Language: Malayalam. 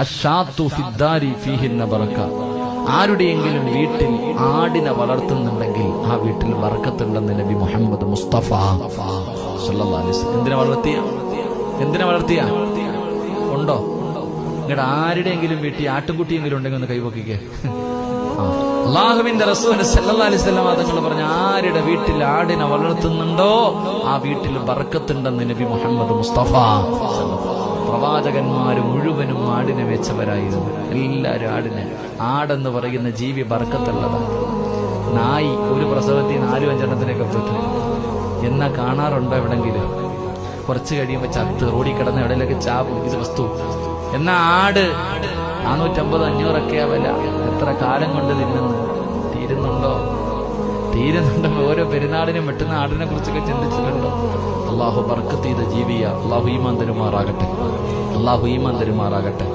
അശ്ശാത്തു ഫിദ്ദാരി ഫീഹിന്ന ബറക. ആരുടെയെങ്കിലും വീട്ടിൽ ആടിനെ വളർത്തുന്നുണ്ടെങ്കിൽ ആ വീട്ടിൽ ബർക്കത്തുണ്ടെന്ന് നബി മുഹമ്മദ് മുസ്തഫ സല്ലല്ലാഹു അലൈഹി വസല്ലം. എന്തിനാ വളർത്തിയ ഉണ്ടോ? നിങ്ങളുടെ ആരുടെയെങ്കിലും വീട്ടിൽ ആട്ടുംകുട്ടിയെങ്കിലും ഉണ്ടെങ്കിൽ ഒന്ന് കൈവക്കിക്കേ. അല്ലാഹുവിന്റെ റസൂൽ സല്ലല്ലാഹു അലൈഹി വസല്ലം തങ്ങൾ പറഞ്ഞ ആരുടെ വീട്ടിൽ ആടിനെ വളർത്തുന്നുണ്ടോ ആ വീട്ടിൽ ബർക്കത്തുണ്ടെന്ന് നബി മുഹമ്മദ് മുസ്തഫ. പ്രവാചകന്മാര് മുഴുവനും ആടിനെ വെച്ചവരായിരുന്നു. എല്ലാവരും ആടിനെ. ആടെന്ന് പറയുന്ന ജീവി ബർക്കത്തുള്ളതാണ്. നായി ഒരു പ്രസവത്തിൽ 4-5 പറ്റും. എന്നാ കാണാറുണ്ടോ എവിടെങ്കിലും? കുറച്ച് കഴിയുമ്പോ ചത്ത് റോഡിൽ എവിടെയൊക്കെ ചാവും. ഇത് വസ്തു. എന്നാ ആട് 450-500 വില. എത്ര കാലം കൊണ്ട് തീരുന്നുണ്ടോ? ഓരോ പെരുന്നാളിനും വെട്ടുന്ന ആടിനെ കുറിച്ചൊക്കെ ചിന്തിച്ചിട്ടുണ്ടോ? അള്ളാഹു ബർക്കത്ത് ചെയ്ത ജീവിയ. അള്ളാഹു ഈമാൻ തരുമാറാകട്ടെ.